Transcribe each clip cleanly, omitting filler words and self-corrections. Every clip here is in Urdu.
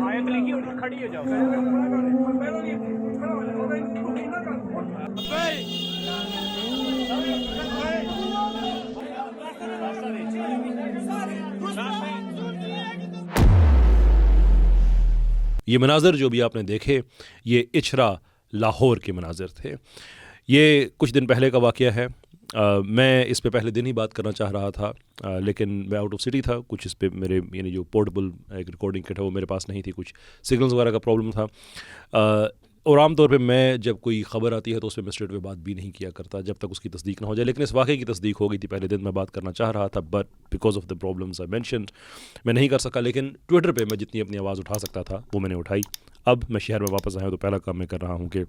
آیت لکھی اور کھڑی ہو جاؤ. یہ مناظر جو بھی آپ نے دیکھے یہ اچھرا لاہور کے مناظر تھے. یہ کچھ دن پہلے کا واقعہ ہے. میں اس پہ پہلے دن ہی بات کرنا چاہ رہا تھا لیکن میں آؤٹ آف سٹی تھا. کچھ اس پہ میرے یعنی جو پورٹیبل ایک ریکارڈنگ کٹ ہے وہ میرے پاس نہیں تھی. کچھ سگنلز وغیرہ کا پرابلم تھا. اور عام طور پہ میں جب کوئی خبر آتی ہے تو اس پہ میں اسٹریٹ پہ بات بھی نہیں کیا کرتا جب تک اس کی تصدیق نہ ہو جائے. لیکن اس واقعے کی تصدیق ہو گئی تھی. پہلے دن میں بات کرنا چاہ رہا تھا but because of the problems I mentioned میں نہیں کر سکا. لیکن ٹویٹر پہ میں جتنی اپنی آواز اٹھا سکتا تھا وہ میں نے اٹھائی. اب میں شہر میں واپس آیا ہوں تو پہلا کام میں کر رہا ہوں کہ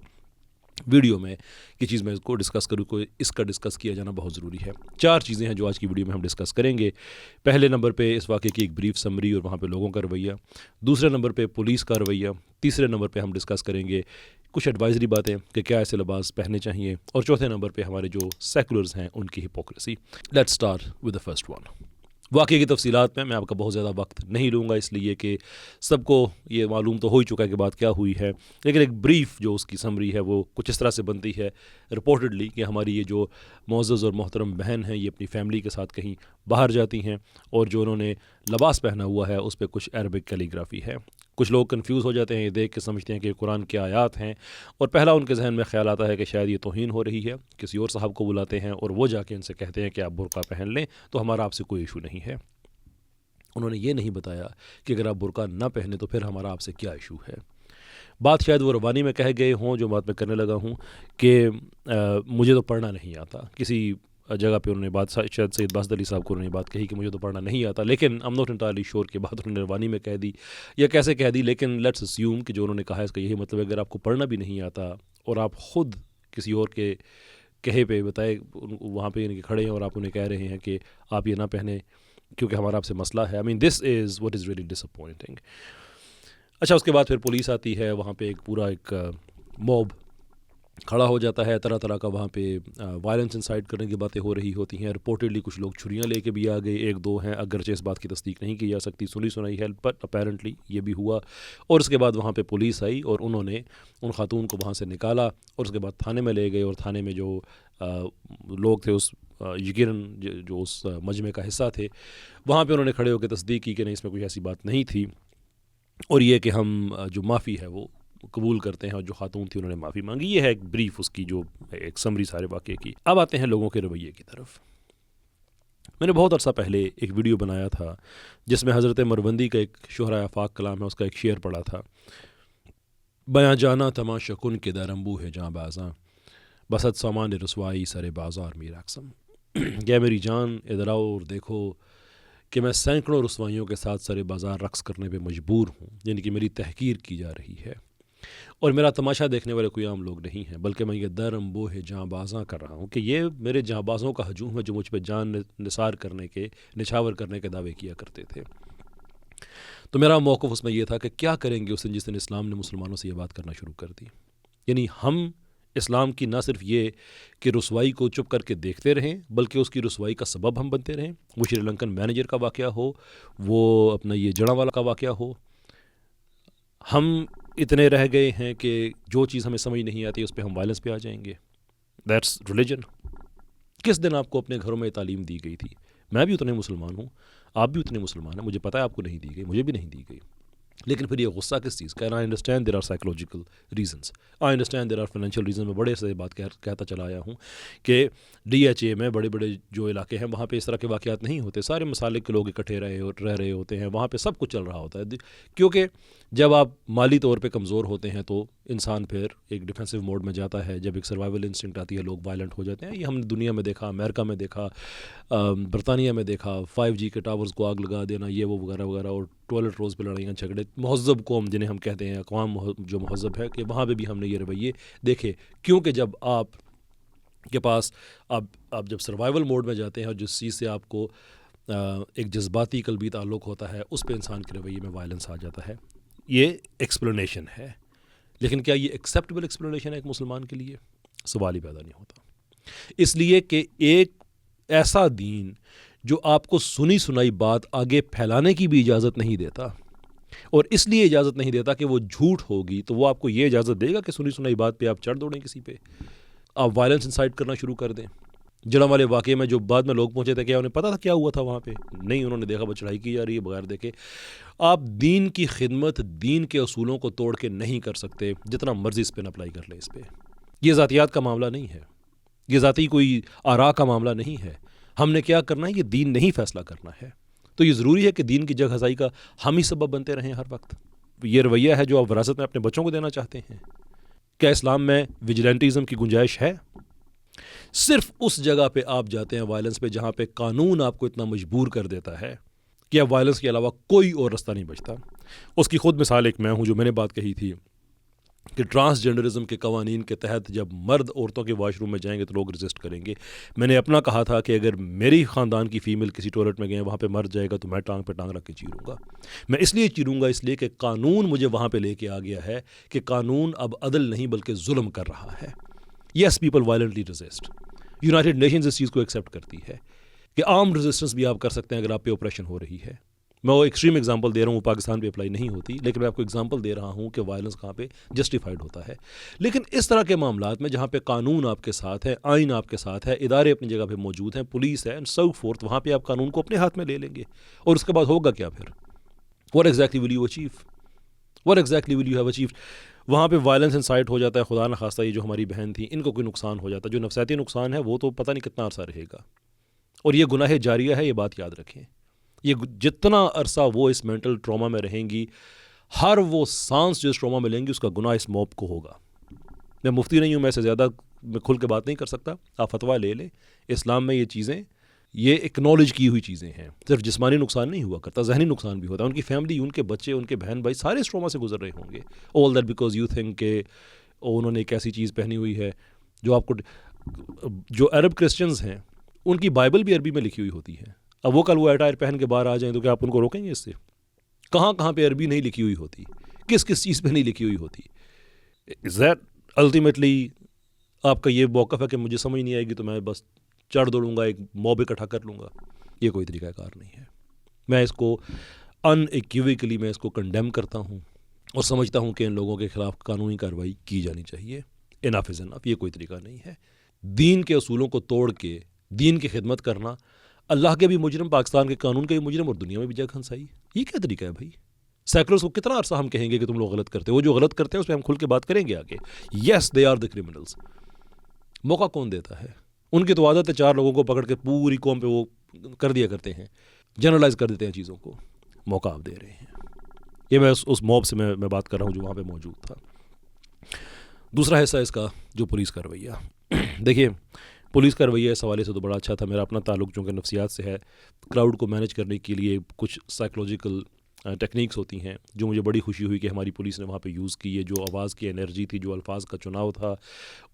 ویڈیو میں یہ چیز میں اس کو ڈسکس کروں. کو اس کا ڈسکس کیا جانا بہت ضروری ہے. 4 چیزیں ہیں جو آج کی ویڈیو میں ہم ڈسکس کریں گے. پہلے نمبر پہ اس واقعے کی ایک بریف سمری اور وہاں پہ لوگوں کا رویہ. دوسرے نمبر پہ پولیس کا رویہ. تیسرے نمبر پہ ہم ڈسکس کریں گے کچھ ایڈوائزری باتیں کہ کیا ایسے لباس پہننے چاہیے. اور چوتھے نمبر پہ ہمارے جو سیکولرز ہیں ان کی hypocrisy. Let's start with the first one. واقعے کی تفصیلات میں آپ کا بہت زیادہ وقت نہیں لوں گا اس لیے کہ سب کو یہ معلوم تو ہو ہی چکا ہے کہ بات کیا ہوئی ہے. لیکن ایک بریف جو اس کی سمری ہے وہ کچھ اس طرح سے بنتی ہے رپورٹڈلی کہ ہماری یہ جو معزز اور محترم بہن ہیں یہ اپنی فیملی کے ساتھ کہیں باہر جاتی ہیں اور جو انہوں نے لباس پہنا ہوا ہے اس پہ کچھ عربک کیلیگرافی ہے. کچھ لوگ کنفیوز ہو جاتے ہیں یہ دیکھ کے سمجھتے ہیں کہ قرآن کے آیات ہیں اور پہلا ان کے ذہن میں خیال آتا ہے کہ شاید یہ توہین ہو رہی ہے. کسی اور صاحب کو بلاتے ہیں اور وہ جا کے ان سے کہتے ہیں کہ آپ برقع پہن لیں تو ہمارا آپ سے کوئی ایشو نہیں ہے. انہوں نے یہ نہیں بتایا کہ اگر آپ برقع نہ پہنے تو پھر ہمارا آپ سے کیا ایشو ہے. بات شاید وہ روانی میں کہہ گئے ہوں جو بات میں کرنے لگا ہوں کہ مجھے تو پڑھنا نہیں آتا. کسی جگہ پہ انہوں نے بات شاید سید باسط علی صاحب کو انہوں نے بات کہی کہ مجھے تو پڑھنا نہیں آتا. لیکن I'm not entirely sure کہ بات انہوں نے روانی میں کہہ دی یا کیسے کہہ دی. لیکن لیٹس اسیوم کہ جو انہوں نے کہا ہے اس کا یہی مطلب ہے اگر آپ کو پڑھنا بھی نہیں آتا اور آپ خود کسی اور کے کہے پہ بتائے وہاں پہ ان کے کھڑے ہیں اور آپ انہیں کہہ رہے ہیں کہ آپ یہ نہ پہنیں کیونکہ ہمارا آپ سے مسئلہ ہے. I mean this is what is really disappointing. اچھا اس کے بعد پھر پولیس آتی ہے. وہاں پہ ایک پورا ایک موب کھڑا ہو جاتا ہے. طرح طرح کا وہاں پہ وائلنس انسائٹ کرنے کی باتیں ہو رہی ہوتی ہیں. رپورٹڈلی کچھ لوگ چھریاں لے کے بھی آ گئے. 1-2 ہیں اگرچہ اس بات کی تصدیق نہیں کی جا سکتی سنی سنائی ہے بٹ اپیرنٹلی یہ بھی ہوا. اور اس کے بعد وہاں پہ پولیس آئی اور انہوں نے ان خاتون کو وہاں سے نکالا اور اس کے بعد تھانے میں لے گئے. اور تھانے میں جو لوگ تھے اس یقیناً جو اس مجمع کا حصہ تھے وہاں پہ انہوں نے کھڑے ہو کے تصدیق کی کہ نہیں اس میں کوئی ایسی بات نہیں تھی اور یہ کہ ہم جو معافی ہے وہ قبول کرتے ہیں. اور جو خاتون تھی انہوں نے معافی مانگی. یہ ہے ایک بریف اس کی جو ایک سمری سارے واقعے کی. اب آتے ہیں لوگوں کے رویے کی طرف. میں نے بہت عرصہ پہلے ایک ویڈیو بنایا تھا جس میں حضرت مروندی کا ایک شہرۂ آفاق کلام ہے اس کا ایک شعر پڑھا تھا. بیاں جانا تماشا کن کے درمبو ہے جاں بازاں بسط سامان رسوائی سر بازار میرا اقسم. کہ میری جان ادھر آؤ اور دیکھو کہ میں سینکڑوں رسوائیوں کے ساتھ سر بازار رقص کرنے پہ مجبور ہوں. یعنی کہ میری تحقیر کی جا رہی ہے اور میرا تماشا دیکھنے والے کوئی عام لوگ نہیں ہیں بلکہ میں یہ درم بو ہے جاں بازاں کر رہا ہوں کہ یہ میرے جاں بازوں کا ہجوم ہے جو مجھ پہ جان نثار کرنے کے نچھاور کرنے کے دعوے کیا کرتے تھے. تو میرا موقف اس میں یہ تھا کہ کیا کریں گے اس دن جس دن اسلام نے مسلمانوں سے یہ بات کرنا شروع کر دی. یعنی ہم اسلام کی نہ صرف یہ کہ رسوائی کو چپ کر کے دیکھتے رہیں بلکہ اس کی رسوائی کا سبب ہم بنتے رہیں. وہ شری لنکن مینیجر کا واقعہ ہو وہ اپنا یہ جڑاں والا کا واقعہ ہو. ہم اتنے رہ گئے ہیں کہ جو چیز ہمیں سمجھ نہیں آتی اس پہ ہم وائلنس پہ آ جائیں گے. That's religion. کس دن آپ کو اپنے گھروں میں تعلیم دی گئی تھی؟ میں بھی اتنے مسلمان ہوں آپ بھی اتنے مسلمان ہیں. مجھے پتہ ہے آپ کو نہیں دی گئی مجھے بھی نہیں دی گئی. لیکن پھر یہ غصہ کس چیز کا ہے؟ I understand there are psychological reasons. I understand there are financial reason. میں بڑے سے بات کہتا چلا آیا ہوں کہ ڈی ایچ اے میں بڑے بڑے جو علاقے ہیں وہاں پہ اس طرح کے واقعات نہیں ہوتے. سارے مسالک کے لوگ اکٹھے رہ رہے ہوتے ہیں. وہاں پہ سب کچھ چل رہا ہوتا ہے کیونکہ جب آپ مالی طور پہ کمزور ہوتے ہیں تو انسان پھر ایک ڈیفینسو موڈ میں جاتا ہے. جب ایک سروائیول انسٹنکٹ آتی ہے لوگ وائلنٹ ہو جاتے ہیں. یہ ہم نے دنیا میں دیکھا, امریکہ میں دیکھا, برطانیہ میں دیکھا. 5G کے ٹاورز کو آگ لگا دینا یہ وہ وغیرہ وغیرہ اور ٹوائلٹ روز پہ لڑائیاں جھگڑے. مہذب قوم جنہیں ہم کہتے ہیں اقوام جو مہذب ہے کہ وہاں پہ بھی ہم نے یہ رویے دیکھے. کیونکہ جب آپ کے پاس آپ جب سروائیول موڈ میں جاتے ہیں اور جس چیز سے آپ کو ایک جذباتی قلبی تعلق ہوتا ہے اس پہ انسان کے رویے میں وائلنس آ جاتا ہے. یہ ایکسپلینیشن ہے. لیکن کیا یہ ایکسیپٹیبل ایکسپلینیشن ہے ایک مسلمان کے لیے؟ سوال ہی پیدا نہیں ہوتا. اس لیے کہ ایک ایسا دین جو آپ کو سنی سنائی بات آگے پھیلانے کی بھی اجازت نہیں دیتا، اور اس لیے اجازت نہیں دیتا کہ وہ جھوٹ ہوگی، تو وہ آپ کو یہ اجازت دے گا کہ سنی سنائی بات پہ آپ چڑھ دوڑیں، کسی پہ آپ وائلنس انسائٹ کرنا شروع کر دیں۔ جڑاں والے واقعے میں جو بعد میں لوگ پہنچے تھے، کیا انہیں پتا تھا کیا ہوا تھا وہاں پہ؟ نہیں، انہوں نے دیکھا وہ چڑھائی کی جا رہی ہے بغیر دیکھے۔ آپ دین کی خدمت دین کے اصولوں کو توڑ کے نہیں کر سکتے، جتنا مرضی اس پہ اپلائی کر لیں۔ اس پہ یہ ذاتیات کا معاملہ نہیں ہے، یہ ذاتی کوئی آراء کا معاملہ نہیں ہے۔ ہم نے کیا کرنا ہے، یہ دین نہیں فیصلہ کرنا ہے۔ تو یہ ضروری ہے کہ دین کی جگ ہزائی کا ہم ہی سبب بنتے رہیں ہر وقت۔ یہ رویہ ہے جو آپ وراثت میں اپنے بچوں کو دینا چاہتے ہیں؟ کیا اسلام میں ویجیلنٹزم کی گنجائش ہے؟ صرف اس جگہ پہ آپ جاتے ہیں وائلنس پہ جہاں پہ قانون آپ کو اتنا مجبور کر دیتا ہے کہ اب وائلنس کے علاوہ کوئی اور رستہ نہیں بچتا۔ اس کی خود مثال ایک میں ہوں، جو میں نے بات کہی تھی کہ ٹرانسجنڈرزم کے قوانین کے تحت جب مرد عورتوں کے واش روم میں جائیں گے تو لوگ ریزسٹ کریں گے۔ میں نے اپنا کہا تھا کہ اگر میری خاندان کی فیمیل کسی ٹوائلٹ میں گئے وہاں پہ مر جائے گا تو میں ٹانگ پہ ٹانگ رکھ کے چیروں گا۔ میں اس لیے چیروں گا، اس لیے کہ قانون مجھے وہاں پہ لے کے آ گیا ہے کہ قانون اب عدل نہیں بلکہ ظلم کر رہا ہے۔ Yes, people violently resist. United Nations اس چیز کو ایکسیپٹ کرتی ہے کہ عام ریزسٹنس بھی آپ کر سکتے ہیں اگر آپ پہ اوپریشن ہو رہی ہے۔ میں وہ ایکسٹریم ایگزامپل دے رہا ہوں، وہ پاکستان پہ اپلائی نہیں ہوتی، لیکن میں آپ کو ایگزامپل دے رہا ہوں کہ وائلنس کہاں پہ جسٹیفائڈ ہوتا ہے۔ لیکن اس طرح کے معاملات میں جہاں پہ قانون آپ کے ساتھ ہے، آئین آپ کے ساتھ ہے، ادارے اپنی جگہ پہ موجود ہیں، پولیس ہے اینڈ سو فورتھ، وہاں پہ آپ قانون کو اپنے ہاتھ میں لے لیں گے، اور اس کے بعد ہوگا کیا پھر؟ What exactly will you achieve? What exactly will you have achieved? وہاں پہ وائلنس انسائٹ ہو جاتا ہے، خدا نخواستہ یہ جو ہماری بہن تھی ان کو کوئی نقصان ہو جاتا ہے، جو نفسیاتی نقصان ہے وہ تو پتہ نہیں کتنا عرصہ رہے گا، اور یہ گناہ جاریہ ہے، یہ بات یاد رکھیں۔ یہ جتنا عرصہ وہ اس مینٹل ٹراما میں رہیں گی، ہر وہ سانس جو اس ٹراما میں لیں گی اس کا گناہ اس موب کو ہوگا۔ میں مفتی نہیں ہوں، میں سے زیادہ میں کھل کے بات نہیں کر سکتا، آپ فتویٰ لے لیں۔ اسلام میں یہ چیزیں، یہ اکنالج کی ہوئی چیزیں ہیں۔ صرف جسمانی نقصان نہیں ہوا کرتا، ذہنی نقصان بھی ہوتا ہے۔ ان کی فیملی، ان کے بچے، ان کے بہن بھائی سارے اس ٹراما سے گزر رہے ہوں گے۔ All that because you think کہ انہوں نے ایک ایسی چیز پہنی ہوئی ہے جو آپ کو، جو عرب کرسچنز ہیں ان کی بائبل بھی عربی میں لکھی ہوئی ہوتی ہے۔ اب وہ کل وہ اٹائر پہن کے باہر آ جائیں تو کیا آپ ان کو روکیں گے اس سے؟ کہاں کہاں پہ عربی نہیں لکھی ہوئی ہوتی، کس کس چیز پہ نہیں لکھی ہوئی ہوتی؟ از دیٹ الٹیمیٹلی آپ کا یہ موقف ہے کہ مجھے سمجھ نہیں آئے گی تو میں بس چڑھ دوڑوں گا، ایک موب اکٹھا کر لوں گا؟ یہ کوئی طریقہ کار نہیں ہے۔ میں اس کو ان ایکیویکلی میں اس کو کنڈیم کرتا ہوں اور سمجھتا ہوں کہ ان لوگوں کے خلاف قانونی کارروائی کی جانی چاہیے۔ انف از انف، یہ کوئی طریقہ نہیں ہے۔ دین کے اصولوں کو توڑ کے دین کی خدمت کرنا، اللہ کے بھی مجرم، پاکستان کے قانون کے بھی مجرم، اور دنیا میں بھی جگ ہنسائی، یہ کیا طریقہ ہے بھائی؟ سیکولرز کو کتنا عرصہ ہم کہیں گے کہ تم لوگ غلط کرتے ہو؟ وہ جو غلط کرتے ہیں اس پہ ہم کھل کے بات کریں گے آگے۔ یس، دے آر دا کرمنلز۔ موقع کون دیتا ہے؟ ان کی تو عادت ہے 4 لوگوں کو پکڑ کے پوری قوم پہ وہ کر دیا کرتے ہیں، جنرلائز کر دیتے ہیں چیزوں کو۔ موقع آپ دے رہے ہیں۔ یہ میں اس موب سے میں بات کر رہا ہوں جو وہاں پہ موجود تھا۔ دوسرا حصہ اس کا جو پولیس کا رویہ، دیکھیے پولیس کا رویہ اس حوالے سے تو بڑا اچھا تھا۔ میرا اپنا تعلق چونکہ نفسیات سے ہے، کراؤڈ کو مینیج کرنے کے لیے کچھ سائیکولوجیکل ٹیکنیکس ہوتی ہیں جو مجھے بڑی خوشی ہوئی کہ ہماری پولیس نے وہاں پہ یوز کی ہے۔ جو آواز کی انرجی تھی، جو الفاظ کا چناؤ تھا،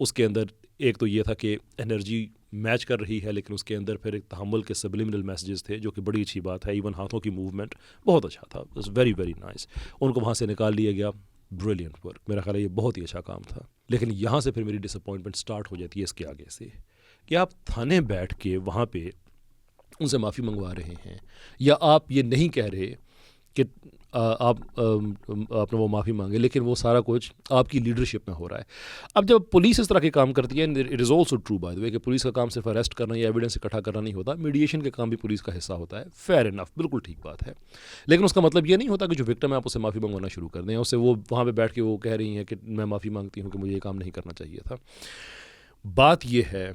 اس کے اندر ایک تو یہ تھا کہ انرجی میچ کر رہی ہے، لیکن اس کے اندر پھر ایک تحمل کے سبلیمنل میسیجز تھے جو کہ بڑی اچھی بات ہے۔ ایون ہاتھوں کی موومنٹ بہت اچھا تھا، اٹس ویری ویری نائس۔ ان کو وہاں سے نکال لیا گیا، بریلینٹ ورک، میرا خیال ہے یہ بہت ہی اچھا کام تھا۔ لیکن یہاں سے پھر میری ڈس اپوائنٹمنٹ سٹارٹ ہو جاتی ہے اس کے آگے سے کہ آپ تھانے بیٹھ کے وہاں پہ ان سے معافی منگوا رہے ہیں، یا آپ یہ نہیں کہہ رہے کہ آپ نے وہ معافی مانگے، لیکن وہ سارا کچھ آپ کی لیڈرشپ میں ہو رہا ہے۔ اب جب پولیس اس طرح کے کام کرتی ہے، it is also true by the way کہ پولیس کا کام صرف اریسٹ کرنا یا ایویڈنس اکٹھا کرنا نہیں ہوتا، میڈیشن کے کام بھی پولیس کا حصہ ہوتا ہے۔ فیئر انف، بالکل ٹھیک بات ہے، لیکن اس کا مطلب یہ نہیں ہوتا کہ جو وکٹم ہے آپ اسے معافی منگوانا شروع کر دیں، اسے وہ وہاں پہ بیٹھ کے وہ کہہ رہی ہیں کہ میں معافی مانگتی ہوں کہ مجھے یہ کام نہیں کرنا چاہیے تھا۔ بات یہ ہے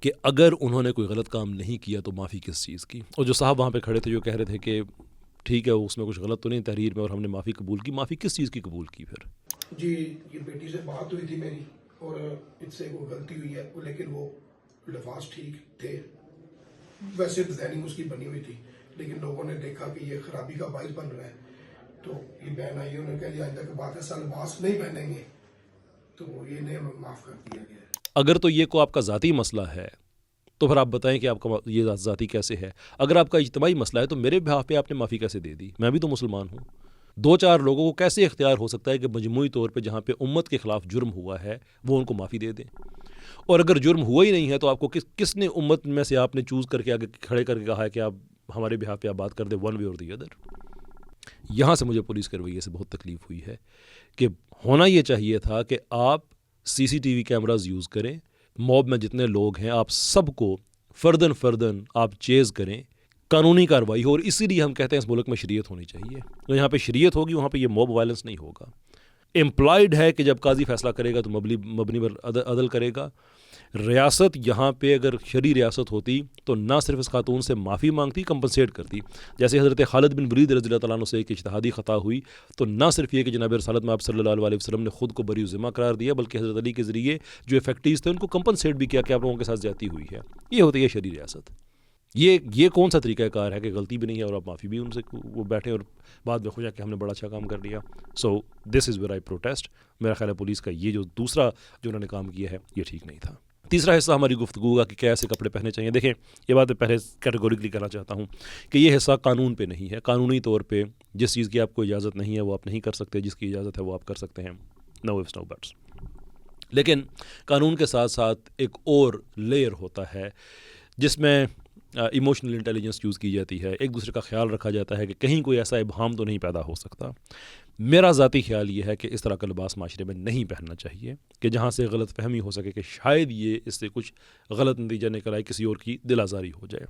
کہ اگر انہوں نے کوئی غلط کام نہیں کیا تو معافی کس چیز کی؟ اور جو صاحب وہاں پہ کھڑے تھے جو کہہ رہے تھے کہ ٹھیک ہے اس میں کچھ غلط تو نہیں تحریر میں اور ہم نے معافی قبول کی، معافی کس چیز کی قبول کی پھر؟ جی یہ بیٹی سے بات ہوئی تھی میری اور اس سے وہ غلطی ہوئی ہے، لیکن وہ لفاظ ٹھیک تھے، ویسے ڈیزائننگ اس کی بنی ہوئی تھی، لیکن لوگوں نے دیکھا کہ یہ خرابی کا باعث بن رہا ہے، تو یہ بہن آئی، انہوں نے کہا یہ آئندہ کی بات ہے، لباس نہیں پہنیں گے، تو یہ نہیں ہمیں معاف کر دیا گیا ہے۔ اگر تو یہ کو آپ کا ذاتی مسئلہ ہے تو پھر آپ بتائیں کہ آپ کا یہ ذاتی کیسے ہے؟ اگر آپ کا اجتماعی مسئلہ ہے تو میرے بہاف پہ آپ نے معافی کیسے دے دی؟ میں بھی تو مسلمان ہوں۔ 2-4 لوگوں کو کیسے اختیار ہو سکتا ہے کہ مجموعی طور پہ جہاں پہ امت کے خلاف جرم ہوا ہے وہ ان کو معافی دے دیں؟ اور اگر جرم ہوا ہی نہیں ہے تو آپ کو کس نے امت میں سے آپ نے چوز کر کے آگے کھڑے کر کے کہا ہے کہ آپ ہمارے بہاف پہ آپ بات کر دیں ون وے اور دی ادر. یہاں سے مجھے پولیس کے رویے سے بہت تکلیف ہوئی ہے کہ ہونا یہ چاہیے تھا کہ آپ CCTV کیمراز یوز کریں, موب میں جتنے لوگ ہیں آپ سب کو فردن آپ چیز کریں, قانونی کارروائی ہو. اور اسی لیے ہم کہتے ہیں اس ملک میں شریعت ہونی چاہیے. تو یہاں پہ شریعت ہوگی وہاں پہ یہ موب وائلنس نہیں ہوگا. امپلائڈ ہے کہ جب قاضی فیصلہ کرے گا تو مبنی پر عدل کرے گا. ریاست یہاں پہ اگر شرعی ریاست ہوتی تو نہ صرف اس خاتون سے معافی مانگتی, کمپنسیٹ کرتی. جیسے حضرت خالد بن ولید رضی اللہ تعالیٰ عنہ سے ایک اجتہادی خطا ہوئی تو نہ صرف یہ کہ جناب رسالت میں آپ صلی اللہ علیہ وسلم نے خود کو بری ذمہ قرار دیا, بلکہ حضرت علی کے ذریعے جو افیکٹیوز تھے ان کو کمپنسیٹ بھی کیا کہ آپ لوگوں کے ساتھ زیادتی ہوئی ہے. یہ ہوتی ہے شرعی ریاست. یہ کون سا طریقہ کار ہے کہ غلطی بھی نہیں ہے اور آپ معافی بھی ان سے وہ بیٹھے اور بعد میں خوش ہے کہ ہم نے بڑا اچھا کام کر لیا. سو دس از ویئر آئی پروٹیسٹ. میرا خیال ہے پولیس کا یہ جو دوسرا جو انہوں نے کام کیا ہے یہ ٹھیک نہیں تھا. تیسرا حصہ ہماری گفتگو کا کہ کیسے کپڑے پہنے چاہیے. دیکھیں یہ بات میں پہلے کیٹیگوریکلی کہنا چاہتا ہوں کہ یہ حصہ قانون پہ نہیں ہے. قانونی طور پہ جس چیز کی آپ کو اجازت نہیں ہے وہ آپ نہیں کر سکتے, جس کی اجازت ہے وہ آپ کر سکتے ہیں. نو ifs نو بٹس. لیکن قانون کے ساتھ ساتھ ایک اور لیئر ہوتا ہے جس میں ایموشنل انٹیلیجنس یوز کی جاتی ہے, ایک دوسرے کا خیال رکھا جاتا ہے کہ کہیں کوئی ایسا ابہام تو نہیں پیدا ہو سکتا. میرا ذاتی خیال یہ ہے کہ اس طرح کا لباس معاشرے میں نہیں پہننا چاہیے کہ جہاں سے غلط فہمی ہو سکے کہ شاید یہ اس سے کچھ غلط نتیجہ نکل آئے, کسی اور کی دل آزاری ہو جائے.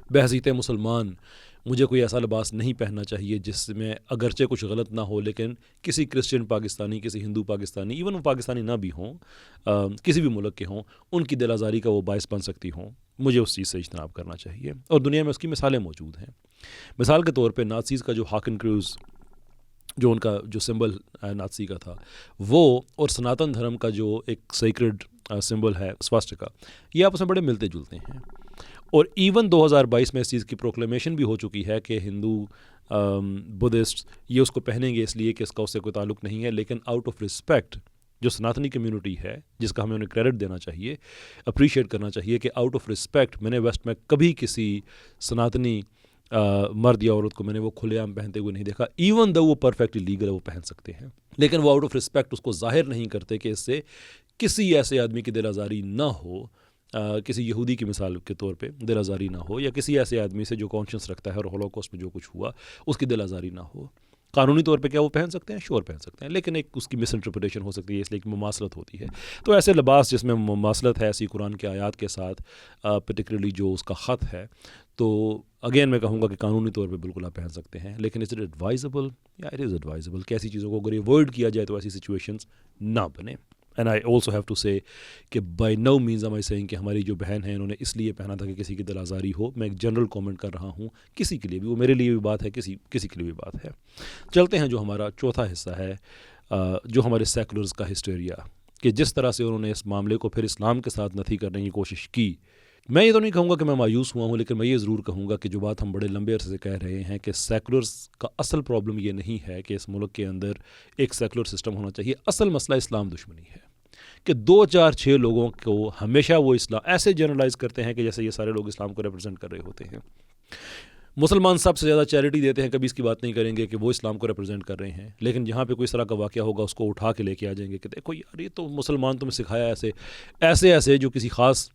بحیثیت مسلمان مجھے کوئی ایسا لباس نہیں پہننا چاہیے جس میں اگرچہ کچھ غلط نہ ہو لیکن کسی کرسچن پاکستانی, کسی ہندو پاکستانی, ایون وہ پاکستانی نہ بھی ہوں, کسی بھی ملک کے ہوں, ان کی دل آزاری کا وہ باعث بن سکتی ہوں. مجھے اس چیز سے اجتناب کرنا چاہیے. اور دنیا میں اس کی مثالیں موجود ہیں. مثال کے طور پہ نازیز کا جو ہاکن کروز جو ان کا جو سمبل نازی کا تھا وہ, اور سناتن دھرم کا جو ایک سیکرڈ سمبل ہے سواسٹکا, یہ آپس میں بڑے ملتے جلتے ہیں. اور ایون 2022 میں اس چیز کی پروکلیمیشن بھی ہو چکی ہے کہ ہندو بدھسٹ یہ اس کو پہنیں گے اس لیے کہ اس کا اس سے کوئی تعلق نہیں ہے, لیکن آؤٹ آف رسپیکٹ جو سناتنی کمیونٹی ہے جس کا ہمیں انہیں کریڈٹ دینا چاہیے, اپریشیٹ کرنا چاہیے کہ آؤٹ آف رسپیکٹ میں نے ویسٹ میں کبھی کسی سناتنی مرد یا عورت کو میں نے وہ کھلے عام پہنتے ہوئے نہیں دیکھا. ایون دو وہ پرفیکٹلی لیگل ہے, وہ پہن سکتے ہیں, لیکن وہ آؤٹ آف رسپیکٹ اس کو ظاہر نہیں کرتے کہ اس سے کسی ایسے آدمی کی دل آزاری نہ ہو, کسی یہودی کی مثال کے طور پہ دل آزاری نہ ہو, یا کسی ایسے آدمی سے جو کانشنس رکھتا ہے اور ہولوکاسٹ میں جو کچھ ہوا اس کی دل آزاری نہ ہو. قانونی طور پہ کیا وہ پہن سکتے ہیں؟ شور پہن سکتے ہیں, لیکن ایک اس کی مس انٹرپریٹیشن ہو سکتی ہے, اس لیے کہ مماثلت ہوتی ہے. تو ایسے لباس جس میں مماثلت ہے ایسی قرآن کے آیات کے ساتھ, پرٹیکولرلی جو اس کا خط ہے, تو اگین میں کہوں گا کہ قانونی طور پہ بالکل آپ پہن سکتے ہیں, لیکن از اٹ ایڈوائزبل؟ یا اٹ از ایڈوائزبل کہ ایسی چیزوں کو اگر ایوائڈ کیا جائے تو ایسی سچویشنز نہ بنے. And I also have to say کہ by no means am I seeing کہ ہماری جو بہن ہیں انہوں نے اس لیے پہنا تھا کہ کسی کی دل آزاری ہو. میں ایک جنرل کامنٹ کر رہا ہوں, کسی کے لیے بھی, وہ میرے لیے بھی بات ہے, کسی کے لیے بھی بات ہے. چلتے ہیں جو ہمارا چوتھا حصہ ہے, جو ہمارے سیکولرز کا ہسٹیریا, کہ جس طرح سے انہوں نے اس معاملے کو پھر اسلام کے ساتھ نتھی کرنے کی کوشش کی. میں یہ تو نہیں کہوں گا کہ میں مایوس ہوا ہوں, لیکن میں یہ ضرور کہوں گا کہ جو بات ہم بڑے لمبے عرصے سے کہہ رہے ہیں کہ سیکولرز کا اصل پرابلم یہ نہیں ہے کہ اس ملک کے اندر ایک سیکولر سسٹم ہونا چاہیے. اصل مسئلہ اسلام دشمنی ہے کہ 2 4 6 لوگوں کو ہمیشہ وہ اسلام ایسے جنرلائز کرتے ہیں کہ جیسے یہ سارے لوگ اسلام کو ریپرزینٹ کر رہے ہوتے ہیں. مسلمان سب سے زیادہ چیریٹی دیتے ہیں, کبھی اس کی بات نہیں کریں گے کہ وہ اسلام کو ریپرزینٹ کر رہے ہیں, لیکن جہاں پہ کوئی اس طرح کا واقعہ ہوگا اس کو اٹھا کے لے کے آ جائیں گے کہ دیکھو یار یہ تو مسلمان تمہیں سکھایا ایسے جو کسی خاص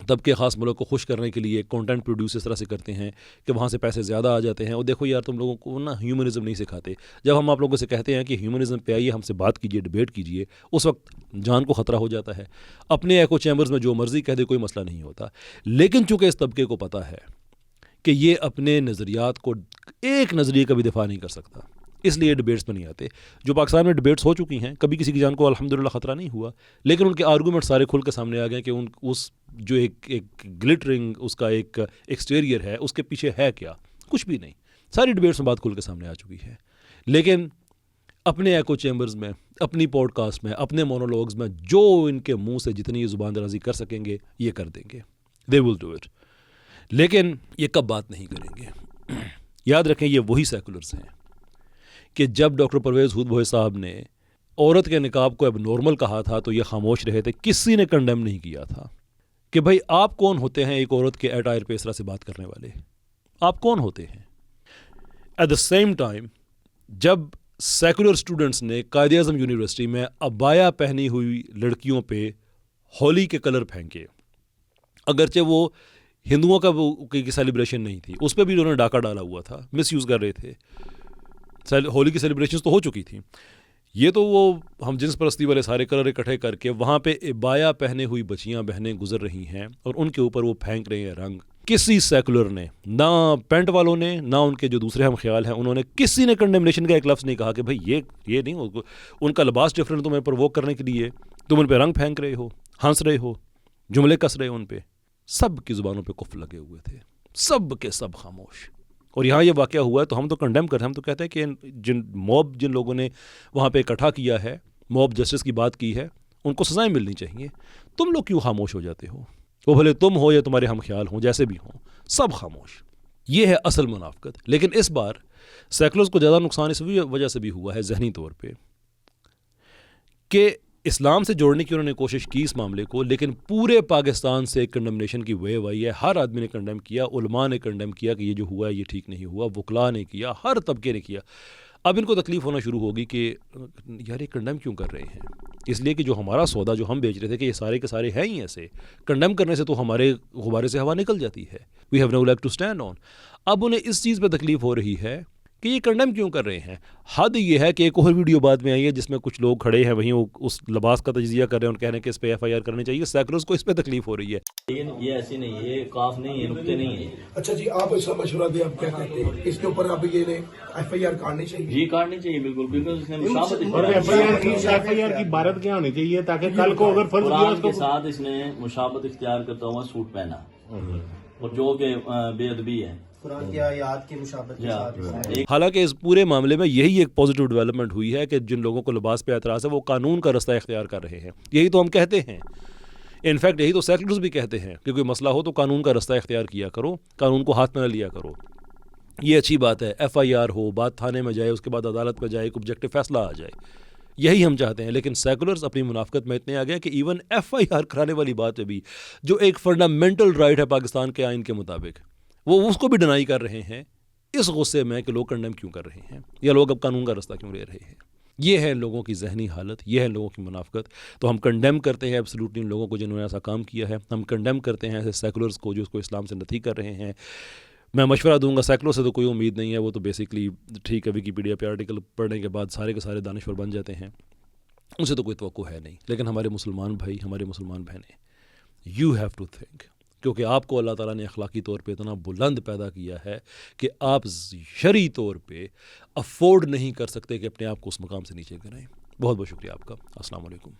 طبقے خاص ملک کو خوش کرنے کے لیے کانٹینٹ پروڈیوس اس طرح سے کرتے ہیں کہ وہاں سے پیسے زیادہ آ جاتے ہیں. اور دیکھو یار تم لوگوں کو نا ہیومنزم نہیں سکھاتے. جب ہم آپ لوگوں سے کہتے ہیں کہ ہیومنزم پہ آئیے, ہم سے بات کیجیے, ڈیبیٹ کیجیے, اس وقت جان کو خطرہ ہو جاتا ہے. اپنے ایکو چیمبرز میں جو مرضی کہہ دے کوئی مسئلہ نہیں ہوتا, لیکن چونکہ اس طبقے کو پتہ ہے کہ یہ اپنے نظریات کو ایک نظریے کا بھی دفاع نہیں کر سکتا, اس لیے ڈیبیٹس میں نہیں آتے. جو پاکستان میں ڈیبیٹس ہو چکی ہیں, کبھی کسی کی جان کو الحمدللہ خطرہ نہیں ہوا, لیکن ان کے آرگومنٹ سارے کھل کے سامنے آ گئے کہ اس جو ایک گلٹرنگ اس کا ایک ایکسٹیریئر ہے, اس کے پیچھے ہے کیا؟ کچھ بھی نہیں. ساری ڈیبیٹس میں بات کھل کے سامنے آ چکی ہے, لیکن اپنے ایکو چیمبرز میں, اپنی پوڈ کاسٹ میں, اپنے مونولوگز میں جو ان کے منہ سے جتنی زبان درازی کر سکیں گے یہ کر دیں گے. دے ول ڈو اٹ. لیکن یہ کب بات نہیں کریں گے؟ یاد رکھیں یہ وہی سیکولرز ہیں کہ جب ڈاکٹر پرویز ہود بھوئے صاحب نے عورت کے نقاب کو اب نارمل کہا تھا تو یہ خاموش رہے تھے, کسی نے کنڈیم نہیں کیا تھا کہ بھائی آپ کون ہوتے ہیں ایک عورت کے اٹائر پہ اس طرح سے بات کرنے والے, آپ کون ہوتے ہیں؟ ایٹ دا سیم ٹائم جب سیکولر اسٹوڈنٹس نے قائد اعظم یونیورسٹی میں عبایا پہنی ہوئی لڑکیوں پہ ہولی کے کلر پھینکے، اگرچہ وہ ہندوؤں کا کی سیلیبریشن نہیں تھی، اس پہ بھی انہوں نے ڈاکہ ڈالا ہوا تھا، مس یوز کر رہے تھے. ہولی کی سیلیبریشنز تو ہو چکی تھیں. یہ تو وہ ہم جنس پرستی والے سارے کلر اکٹھے کر کے وہاں پہ عبایا پہنے ہوئی بچیاں بہنیں گزر رہی ہیں اور ان کے اوپر وہ پھینک رہے ہیں رنگ. کسی سیکولر نے، نہ پینٹ والوں نے، نہ ان کے جو دوسرے ہم خیال ہیں، انہوں نے کسی نے کنڈیمنیشن کا ایک لفظ نہیں کہا کہ بھائی یہ نہیں، ان کا لباس ڈفرینٹ تمہیں پرووک کرنے کے لیے تم ان پہ رنگ پھینک رہے ہو، ہنس رہے ہو، جملے کس رہے ہو ان پہ. سب کی زبانوں پہ کفر لگے ہوئے تھے، سب کے سب خاموش. اور یہاں یہ واقعہ ہوا ہے تو ہم تو کنڈیم کر رہے ہیں، ہم تو کہتے ہیں کہ جن لوگوں نے وہاں پہ اکٹھا کیا ہے، موب جسٹس کی بات کی ہے، ان کو سزائیں ملنی چاہیے. تم لوگ کیوں خاموش ہو جاتے ہو؟ وہ بھلے تم ہو یا تمہارے ہم خیال ہوں، جیسے بھی ہوں، سب خاموش. یہ ہے اصل منافقت. لیکن اس بار سیکولرز کو زیادہ نقصان اس وجہ سے بھی ہوا ہے ذہنی طور پہ کہ اسلام سے جوڑنے کی انہوں نے کوشش کی اس معاملے کو، لیکن پورے پاکستان سے کنڈمنیشن کی ویو آئی ہے. ہر آدمی نے کنڈیم کیا، علماء نے کنڈیم کیا کہ یہ جو ہوا ہے یہ ٹھیک نہیں ہوا، وکلاء نے کیا، ہر طبقے نے کیا. اب ان کو تکلیف ہونا شروع ہوگی کہ یار یہ کنڈیم کیوں کر رہے ہیں؟ اس لیے کہ جو ہمارا سودا جو ہم بیچ رہے تھے کہ یہ سارے کے سارے ہیں ہی ایسے، کنڈیم کرنے سے تو ہمارے غبارے سے ہوا نکل جاتی ہے. We have no leg to stand on. اب انہیں اس چیز پہ تکلیف ہو رہی ہے کہ یہ کنڈیم کیوں کر رہے ہیں. حد یہ ہے کہ ایک اور ویڈیو بعد میں آئی ہے جس میں کچھ لوگ کھڑے ہیں وہیں وہ اس لباس کا تجزیہ کر رہے ہیں اور کہہ رہے ہیں کہ اس پہ ایف آئی آر کرنی چاہیے. سیکولرز کو اس پہ تکلیف ہو رہی ہے. یہ ایسی نہیں ہے، یہ کاف نہیں ہے، نقطے نہیں ہے. اچھا جی، آپ اس کا مشورہ دیں، آپ کیا کہتے ہیں اس کے اوپر؟ اب یہ ایف آئی آر کاٹنی چاہیے؟ جی کاٹنی چاہیے بالکل، کیونکہ اس نے مشابہت اور ایف آئی آر کی عبارت کیا ہونی چاہیے تاکہ کل کو اگر فرض کیا قرآن اس کے کو ساتھ اس نے مشابہت اختیار کرتا ہوا سوٹ پہنا اور جو کہ بے ادبی ہے. قرآن کی آیات کی مشابہت کے ساتھ. حالانکہ اس پورے معاملے میں یہی ایک پازیٹیو ڈیولپمنٹ ہوئی ہے کہ جن لوگوں کو لباس پہ اعتراض ہے وہ قانون کا رستہ اختیار کر رہے ہیں. یہی تو ہم کہتے ہیں، انفیکٹ یہی تو سیکولرز بھی کہتے ہیں کہ کوئی مسئلہ ہو تو قانون کا رستہ اختیار کیا کرو، قانون کو ہاتھ میں نہ لیا کرو. یہ اچھی بات ہے، ایف آئی آر ہو، بات تھانے میں جائے، اس کے بعد عدالت میں جائے، ایک آبجیکٹو فیصلہ آ جائے. یہی ہم چاہتے ہیں. لیکن سیکولرز اپنی منافقت میں اتنے آ گئے کہ ایون ایف آئی آر کرانے والی بات پہ بھی جو ایک فنڈامنٹل رائٹ ہے پاکستان کے آئین کے مطابق، وہ اس کو بھی ڈینائی کر رہے ہیں اس غصے میں کہ لوگ کنڈیم کیوں کر رہے ہیں یا لوگ اب قانون کا رستہ کیوں لے رہے ہیں. یہ ہے لوگوں کی ذہنی حالت، یہ ہے لوگوں کی منافقت. تو ہم کنڈیم کرتے ہیں ایبسلیوٹلی ان لوگوں کو جنہوں نے ایسا کام کیا ہے. ہم کنڈیم کرتے ہیں ایسے سیکولرز کو جو اس کو اسلام سے نفی کر رہے ہیں. میں مشورہ دوں گا، سیکولر سے تو کوئی امید نہیں ہے، وہ تو بیسکلی ٹھیک ہے ویکیپیڈیا پہ آرٹیکل پڑھنے کے بعد سارے کے سارے دانشور بن جاتے ہیں، ان سے تو کوئی توقع ہے نہیں. لیکن ہمارے مسلمان بھائی، ہمارے مسلمان بہنیں، یو ہیو ٹو تھنک، کیونکہ آپ کو اللہ تعالیٰ نے اخلاقی طور پہ اتنا بلند پیدا کیا ہے کہ آپ شرعی طور پہ افورڈ نہیں کر سکتے کہ اپنے آپ کو اس مقام سے نیچے گرائیں. بہت بہت شکریہ آپ کا. السلام علیکم.